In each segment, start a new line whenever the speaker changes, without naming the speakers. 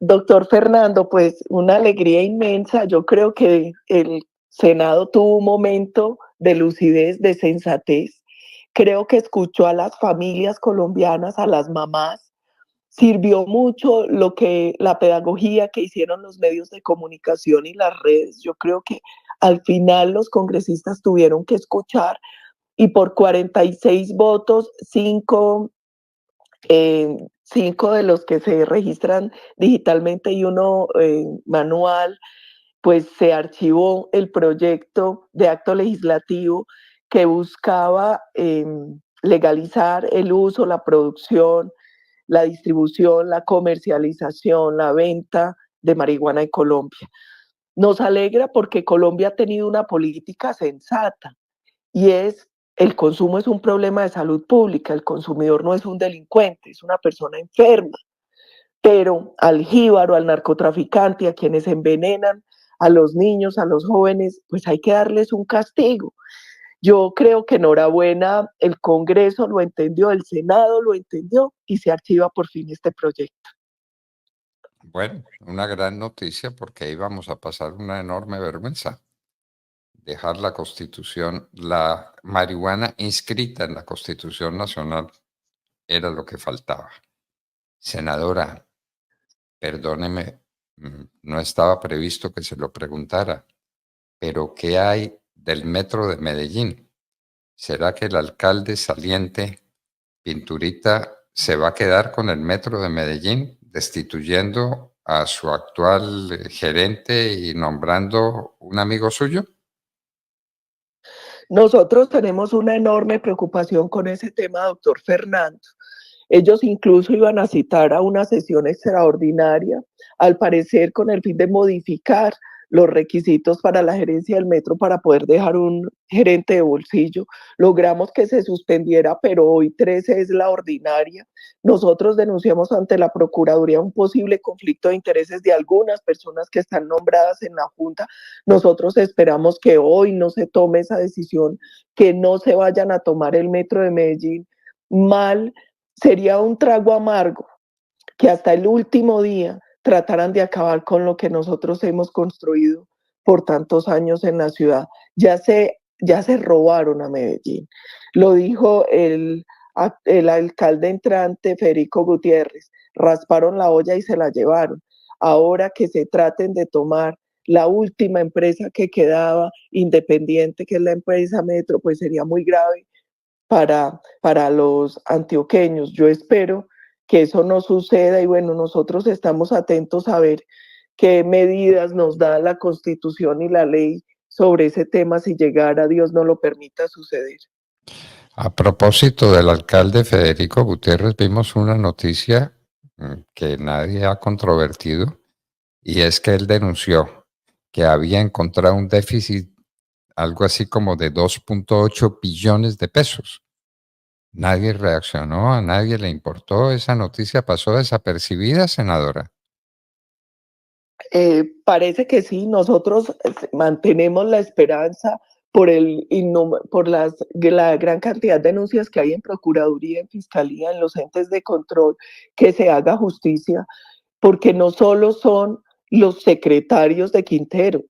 Doctor Fernando, pues una alegría inmensa. Yo creo que el Senado tuvo un momento de lucidez, de sensatez. Creo que escuchó a las familias colombianas, a las mamás. Sirvió mucho lo que la pedagogía que hicieron los medios de comunicación y las redes. Yo creo que al final los congresistas tuvieron que escuchar y por 46 votos, 5 de los que se registran digitalmente y uno manual, pues se archivó el proyecto de acto legislativo que buscaba legalizar el uso, la producción, la distribución, la comercialización, la venta de marihuana en Colombia. Nos alegra porque Colombia ha tenido una política sensata y el consumo es un problema de salud pública, el consumidor no es un delincuente, es una persona enferma, pero al jíbaro, al narcotraficante, a quienes envenenan a los niños, a los jóvenes, pues hay que darles un castigo. Yo creo que enhorabuena, el Congreso lo entendió, el Senado lo entendió y se archiva por fin este proyecto.
Bueno, una gran noticia porque íbamos a pasar una enorme vergüenza. Dejar la Constitución, la marihuana inscrita en la Constitución Nacional era lo que faltaba. Senadora, perdóneme, no estaba previsto que se lo preguntara, pero ¿qué hay del metro de Medellín? ¿Será que el alcalde saliente, Pinturita, se va a quedar con el metro de Medellín, destituyendo a su actual gerente y nombrando un amigo suyo?
Nosotros tenemos una enorme preocupación con ese tema, doctor Fernando. Ellos incluso iban a citar a una sesión extraordinaria, al parecer con el fin de modificar los requisitos para la gerencia del metro para poder dejar un gerente de bolsillo. Logramos que se suspendiera, pero hoy 13 es la ordinaria. Nosotros denunciamos ante la Procuraduría un posible conflicto de intereses de algunas personas que están nombradas en la Junta. Nosotros esperamos que hoy no se tome esa decisión, que no se vayan a tomar el metro de Medellín. Mal sería un trago amargo que hasta el último día trataran de acabar con lo que nosotros hemos construido por tantos años en la ciudad. Ya se robaron a Medellín. Lo dijo el alcalde entrante Federico Gutiérrez. Rasparon la olla y se la llevaron. Ahora que se traten de tomar la última empresa que quedaba independiente, que es la empresa Metro, pues sería muy grave para los antioqueños. Yo espero que eso no suceda y bueno, nosotros estamos atentos a ver qué medidas nos da la Constitución y la ley sobre ese tema si llegara, Dios no lo permita, suceder.
A propósito del alcalde Federico Gutiérrez, vimos una noticia que nadie ha controvertido y es que él denunció que había encontrado un déficit algo así como de 2.8 billones de pesos. Nadie reaccionó, a nadie le importó, esa noticia pasó desapercibida, senadora.
Parece que sí, nosotros mantenemos la esperanza por la gran cantidad de denuncias que hay en Procuraduría, en Fiscalía, en los entes de control, que se haga justicia, porque no solo son los secretarios de Quintero,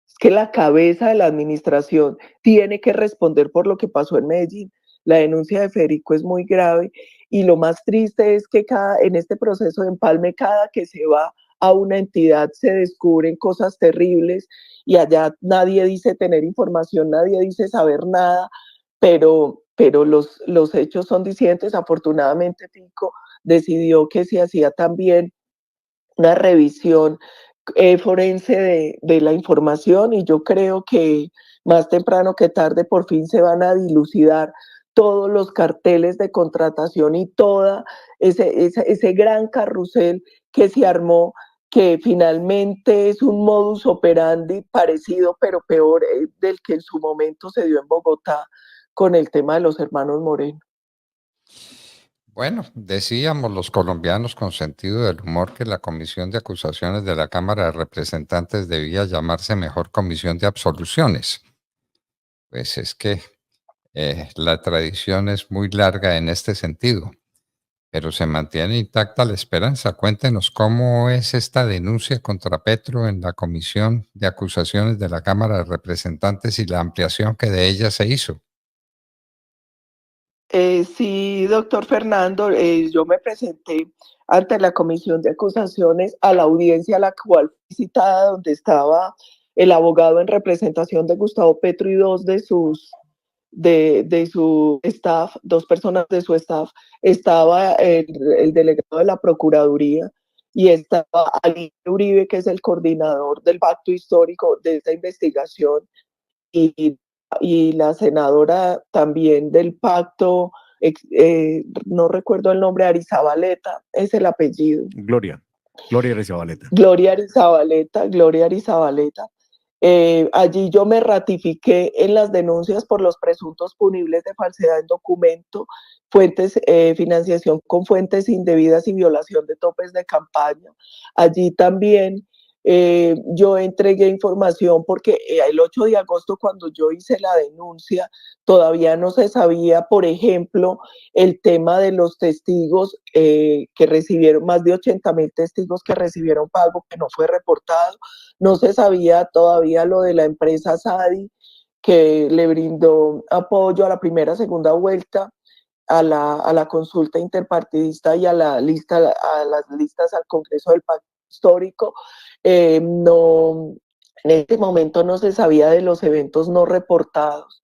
es que la cabeza de la administración tiene que responder por lo que pasó en Medellín. La denuncia de Federico es muy grave y lo más triste es que en este proceso de empalme, cada que se va a una entidad se descubren cosas terribles y allá nadie dice tener información, nadie dice saber nada, pero los hechos son discientes. Afortunadamente, Pico decidió que se hacía también una revisión forense de la información y yo creo que más temprano que tarde por fin se van a dilucidar todos los carteles de contratación y todo ese gran carrusel que se armó, que finalmente es un modus operandi parecido pero peor del que en su momento se dio en Bogotá con el tema de los hermanos Moreno.
Bueno, decíamos los colombianos con sentido del humor que la comisión de acusaciones de la Cámara de Representantes debía llamarse mejor comisión de absoluciones. Pues es que la tradición es muy larga en este sentido. pero se mantiene intacta la esperanza. Cuéntenos cómo es esta denuncia contra Petro en la Comisión de Acusaciones de la Cámara de Representantes y la ampliación que de ella se hizo.
Sí, doctor Fernando, yo me presenté ante la Comisión de Acusaciones a la audiencia a la cual fui citada, donde estaba el abogado en representación de Gustavo Petro y dos de su staff, dos personas de su staff. Estaba el delegado de la Procuraduría y estaba Ali Uribe, que es el coordinador del pacto histórico de esta investigación, y, y la senadora también del pacto, no recuerdo el nombre, Arizabaleta, es el apellido.
Gloria Arizabaleta.
Gloria Arizabaleta. Allí yo me ratifiqué en las denuncias por los presuntos punibles de falsedad en documento, financiación con fuentes indebidas y violación de topes de campaña. Allí también yo entregué información porque el 8 de agosto, cuando yo hice la denuncia, todavía no se sabía, por ejemplo, el tema de los testigos que recibieron, más de 80,000 testigos que recibieron pago que no fue reportado. No se sabía todavía lo de la empresa Sadi, que le brindó apoyo a la primera, segunda vuelta, a la consulta interpartidista y a las listas al Congreso del Pacto Histórico. No, en este momento no se sabía de los eventos no reportados.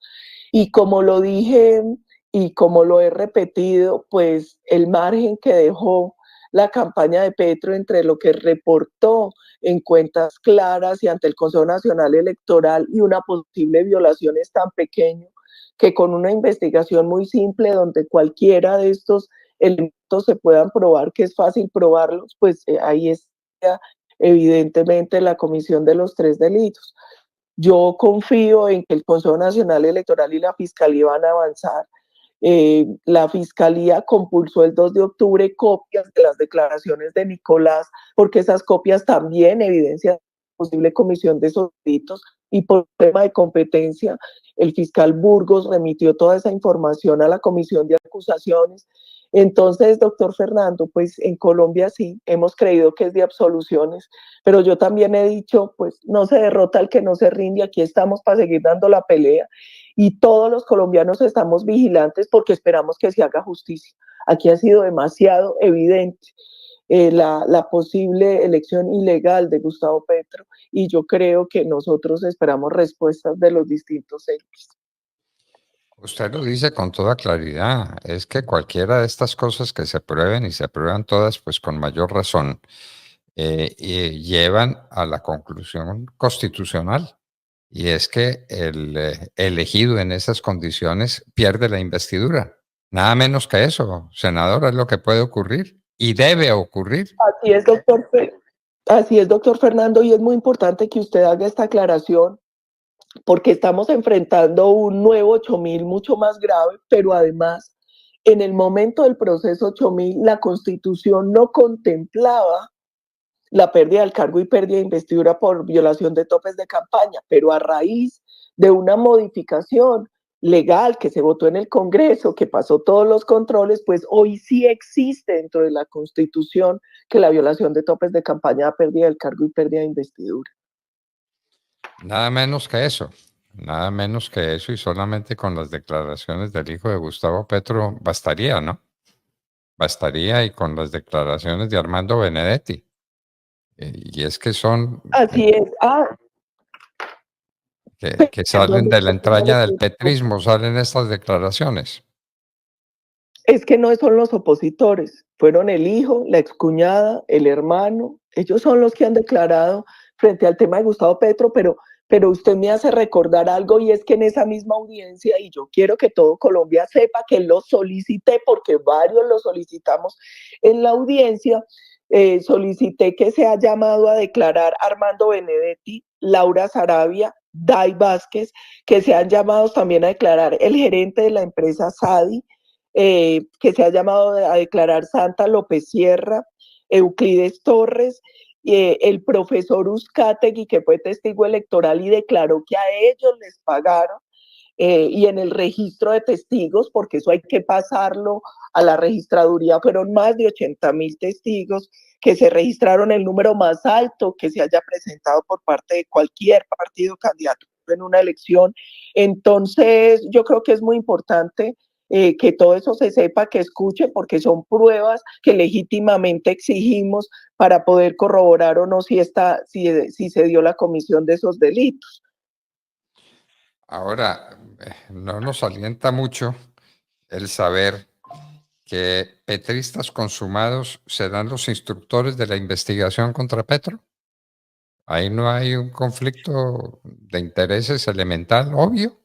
Y como lo dije y como lo he repetido, pues el margen que dejó la campaña de Petro entre lo que reportó en cuentas claras y ante el Consejo Nacional Electoral y una posible violación es tan pequeño que con una investigación muy simple donde cualquiera de estos elementos se puedan probar, que es fácil probarlos, pues ahí está evidentemente la comisión de los 3 delitos. Yo confío en que el Consejo Nacional Electoral y la Fiscalía van a avanzar. La Fiscalía compulsó el 2 de octubre copias de las declaraciones de Nicolás, porque esas copias también evidencian posible comisión de esos delitos, y por tema de competencia, el fiscal Burgos remitió toda esa información a la Comisión de Acusaciones. Entonces, doctor Fernando, pues en Colombia sí, hemos creído que es de absoluciones, pero yo también he dicho, pues no se derrota al que no se rinde, aquí estamos para seguir dando la pelea y todos los colombianos estamos vigilantes porque esperamos que se haga justicia. Aquí ha sido demasiado evidente la posible elección ilegal de Gustavo Petro y yo creo que nosotros esperamos respuestas de los distintos entes.
Usted lo dice con toda claridad, es que cualquiera de estas cosas que se prueben y se prueban todas, pues con mayor razón, y llevan a la conclusión constitucional, y es que el elegido en esas condiciones pierde la investidura. Nada menos que eso, senador, es lo que puede ocurrir y debe ocurrir.
Así es, doctor. Así es, doctor Fernando, y es muy importante que usted haga esta aclaración porque estamos enfrentando un nuevo 8.000 mucho más grave, pero además, en el momento del proceso 8.000, la Constitución no contemplaba la pérdida del cargo y pérdida de investidura por violación de topes de campaña, pero a raíz de una modificación legal que se votó en el Congreso, que pasó todos los controles, pues hoy sí existe dentro de la Constitución que la violación de topes de campaña da pérdida del cargo y pérdida de investidura.
Nada menos que eso, nada menos que eso, y solamente con las declaraciones del hijo de Gustavo Petro bastaría, ¿no? Bastaría, y con las declaraciones de Armando Benedetti. Y es que son
Así es.
que salen de la entraña del petrismo, salen estas declaraciones.
Es que no son los opositores, fueron el hijo, la excuñada, el hermano, ellos son los que han declarado frente al tema de Gustavo Petro, pero usted me hace recordar algo y es que en esa misma audiencia, y yo quiero que todo Colombia sepa que lo solicité porque varios lo solicitamos en la audiencia, solicité que sea llamado a declarar Armando Benedetti, Laura Sarabia, Day Vázquez, que sean llamados también a declarar el gerente de la empresa Sadi, que se ha llamado a declarar Santa López Sierra, Euclides Torres, el profesor Uzcategui, que fue testigo electoral y declaró que a ellos les pagaron, y en el registro de testigos, porque eso hay que pasarlo a la registraduría. Fueron más de 80.000 testigos que se registraron, el número más alto que se haya presentado por parte de cualquier partido candidato en una elección. Entonces, yo creo que es muy importante que todo eso se sepa, que escuche, porque son pruebas que legítimamente exigimos para poder corroborar o no si se dio la comisión de esos delitos.
Ahora, no nos alienta mucho el saber que petristas consumados serán los instructores de la investigación contra Petro. Ahí no hay un conflicto de intereses elemental, obvio.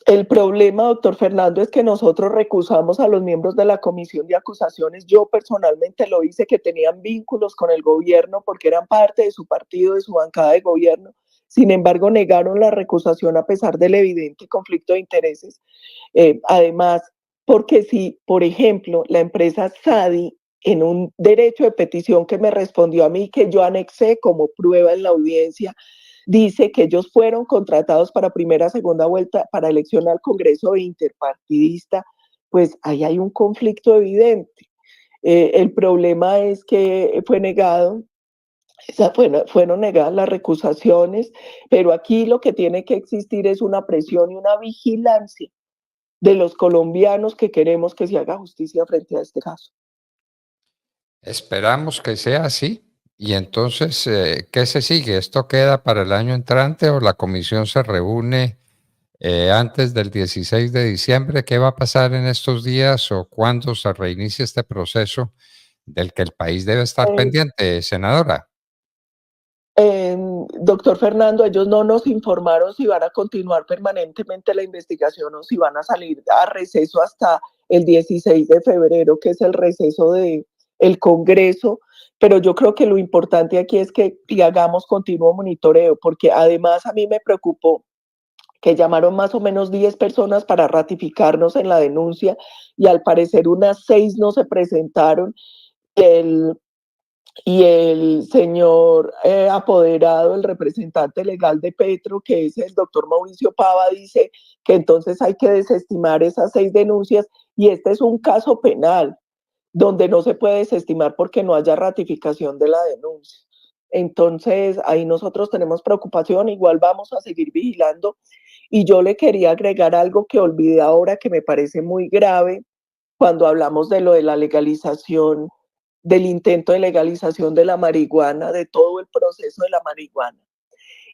El problema, doctor Fernando, es que nosotros recusamos a los miembros de la comisión de acusaciones. Yo personalmente lo hice, que tenían vínculos con el gobierno porque eran parte de su partido, de su bancada de gobierno. Sin embargo, negaron la recusación a pesar del evidente conflicto de intereses. Además, porque si, por ejemplo, la empresa Sadi, en un derecho de petición que me respondió a mí, que yo anexé como prueba en la audiencia, dice que ellos fueron contratados para primera, segunda vuelta, para elección al Congreso interpartidista, pues ahí hay un conflicto evidente. El problema es que fue negado, fueron negadas las recusaciones, pero aquí lo que tiene que existir es una presión y una vigilancia de los colombianos que queremos que se haga justicia frente a este caso.
Esperamos que sea así. Y entonces, ¿qué se sigue? ¿Esto queda para el año entrante o la comisión se reúne antes del 16 de diciembre? ¿Qué va a pasar en estos días o cuándo se reinicia este proceso del que el país debe estar pendiente, senadora?
Doctor Fernando, ellos no nos informaron si van a continuar permanentemente la investigación o si van a salir a receso hasta el 16 de febrero, que es el receso del Congreso, pero yo creo que lo importante aquí es que hagamos continuo monitoreo, porque además a mí me preocupó que llamaron más o menos 10 personas para ratificarnos en la denuncia y al parecer unas 6 no se presentaron. Y el señor apoderado, el representante legal de Petro, que es el doctor Mauricio Pava, dice que entonces hay que desestimar esas 6 denuncias y este es un caso penal donde no se puede desestimar porque no haya ratificación de la denuncia. Entonces ahí nosotros tenemos preocupación, igual vamos a seguir vigilando. Y yo le quería agregar algo que olvidé ahora que me parece muy grave cuando hablamos de lo de la legalización, del intento de legalización de la marihuana, de todo el proceso de la marihuana.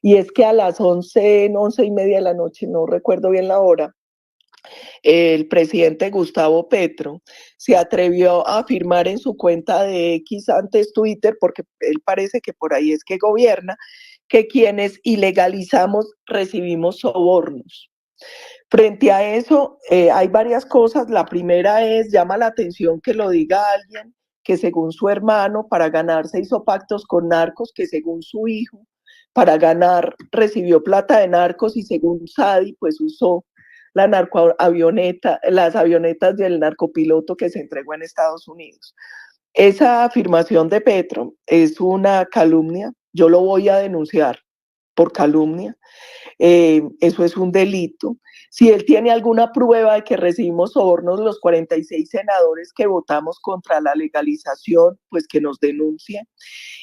Y es que a las 11:30 de la noche, no recuerdo bien la hora, el presidente Gustavo Petro se atrevió a afirmar en su cuenta de X, antes Twitter, porque él parece que por ahí es que gobierna, que quienes ilegalizamos recibimos sobornos. Frente a eso, hay varias cosas. La primera es, llama la atención que lo diga alguien que según su hermano para ganarse hizo pactos con narcos, que según su hijo para ganar recibió plata de narcos y según Sadi pues usó la narcoavioneta, las avionetas del narcopiloto que se entregó en Estados Unidos. Esa afirmación de Petro es una calumnia, yo lo voy a denunciar por calumnia. Eso es un delito. Si él tiene alguna prueba de que recibimos sobornos los 46 senadores que votamos contra la legalización, pues que nos denuncie.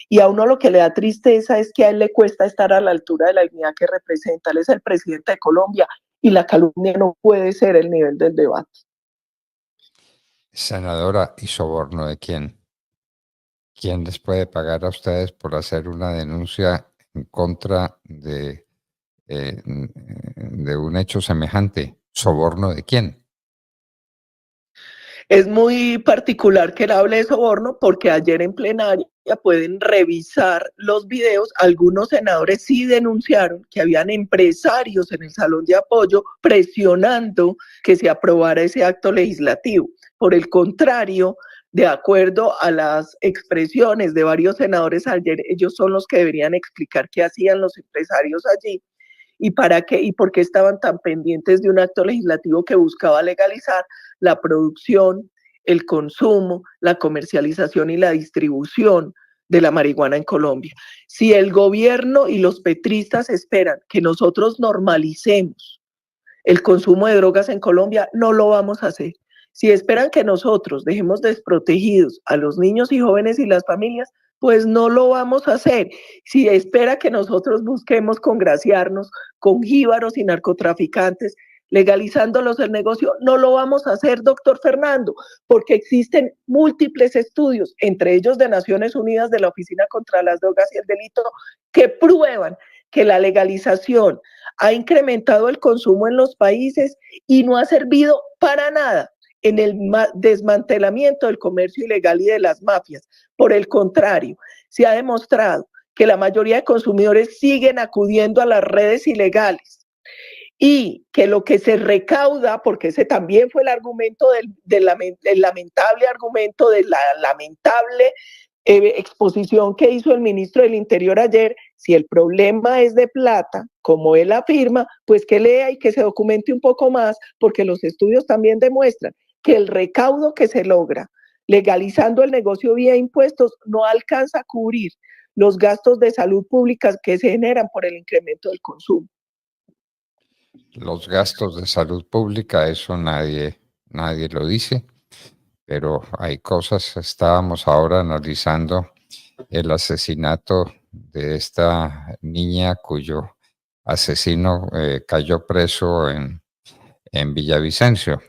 Y a uno lo que le da tristeza es que a él le cuesta estar a la altura de la dignidad que representa. Él es el presidente de Colombia y la calumnia no puede ser el nivel del debate.
Senadora, ¿y soborno de quién? ¿Quién les puede pagar a ustedes por hacer una denuncia en contra de un hecho semejante? ¿Soborno de quién?
Es muy particular que él hable de soborno porque ayer en plenaria pueden revisar los videos. Algunos senadores sí denunciaron que habían empresarios en el salón de apoyo presionando que se aprobara ese acto legislativo. Por el contrario, de acuerdo a las expresiones de varios senadores ayer, ellos son los que deberían explicar qué hacían los empresarios allí y para qué y por qué estaban tan pendientes de un acto legislativo que buscaba legalizar la producción, el consumo, la comercialización y la distribución de la marihuana en Colombia. Si el gobierno y los petristas esperan que nosotros normalicemos el consumo de drogas en Colombia, no lo vamos a hacer. Si esperan que nosotros dejemos desprotegidos a los niños y jóvenes y las familias, pues no lo vamos a hacer. Si espera que nosotros busquemos congraciarnos con jíbaros y narcotraficantes, legalizándolos el negocio, no lo vamos a hacer, doctor Fernando, porque existen múltiples estudios, entre ellos de Naciones Unidas, de la Oficina contra las Drogas y el Delito, que prueban que la legalización ha incrementado el consumo en los países y no ha servido para nada en el desmantelamiento del comercio ilegal y de las mafias. Por el contrario, se ha demostrado que la mayoría de consumidores siguen acudiendo a las redes ilegales y que lo que se recauda, porque ese también fue el argumento el lamentable argumento de la lamentable exposición que hizo el ministro del Interior ayer, si el problema es de plata, como él afirma, pues que lea y que se documente un poco más, porque los estudios también demuestran que el recaudo que se logra legalizando el negocio vía impuestos no alcanza a cubrir los gastos de salud pública que se generan por el incremento del consumo.
Los gastos de salud pública, eso nadie lo dice, pero hay cosas. Estábamos ahora analizando el asesinato de esta niña cuyo asesino cayó preso en Villavicencio.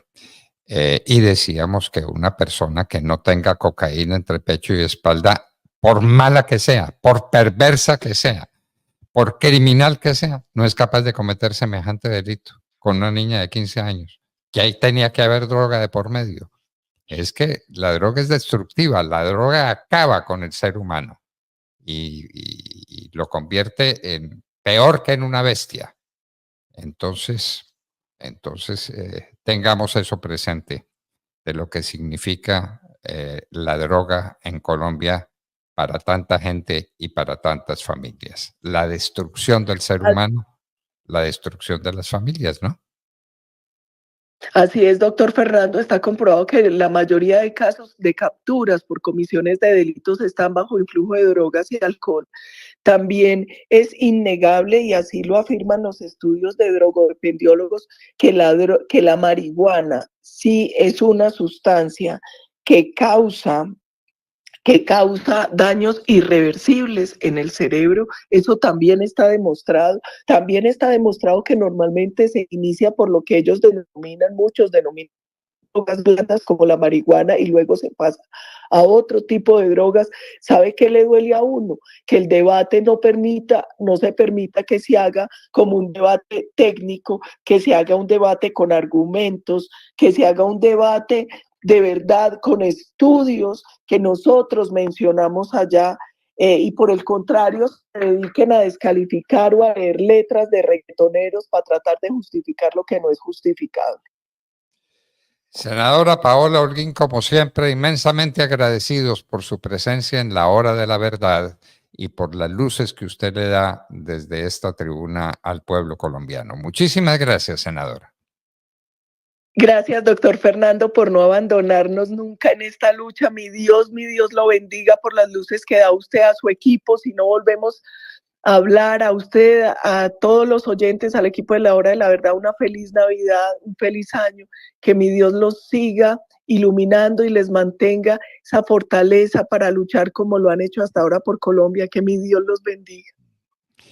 Y decíamos que una persona que no tenga cocaína entre pecho y espalda, por mala que sea, por perversa que sea, por criminal que sea, no es capaz de cometer semejante delito con una niña de 15 años, que ahí tenía que haber droga de por medio. Es que la droga es destructiva, la droga acaba con el ser humano y lo convierte en peor que en una bestia. Entonces tengamos eso presente de lo que significa la droga en Colombia para tanta gente y para tantas familias. La destrucción del ser humano, la destrucción de las familias, ¿no?
Así es, doctor Fernando, está comprobado que la mayoría de casos de capturas por comisiones de delitos están bajo influjo de drogas y alcohol. También es innegable, y así lo afirman los estudios de drogodependiólogos, que la marihuana sí es una sustancia que causa daños irreversibles en el cerebro. Eso también está demostrado. También está demostrado que normalmente se inicia por lo que ellos muchos denominan drogas blandas como la marihuana, y luego se pasa a otro tipo de drogas. ¿Sabe qué le duele a uno? Que el debate no se permita que se haga como un debate técnico, que se haga un debate con argumentos, que se haga un debate de verdad con estudios que nosotros mencionamos allá, y por el contrario se dediquen a descalificar o a leer letras de reggaetoneros para tratar de justificar lo que no es justificable.
Senadora Paola Holguín, como siempre, inmensamente agradecidos por su presencia en la hora de la verdad y por las luces que usted le da desde esta tribuna al pueblo colombiano. Muchísimas gracias, senadora.
Gracias, doctor Fernando, por no abandonarnos nunca en esta lucha. Mi Dios lo bendiga por las luces que da usted a su equipo. Si no volvemos a hablar, a usted, a todos los oyentes, al equipo de la hora de la verdad, una feliz Navidad, un feliz año. Que mi Dios los siga iluminando y les mantenga esa fortaleza para luchar como lo han hecho hasta ahora por Colombia. Que mi Dios los bendiga.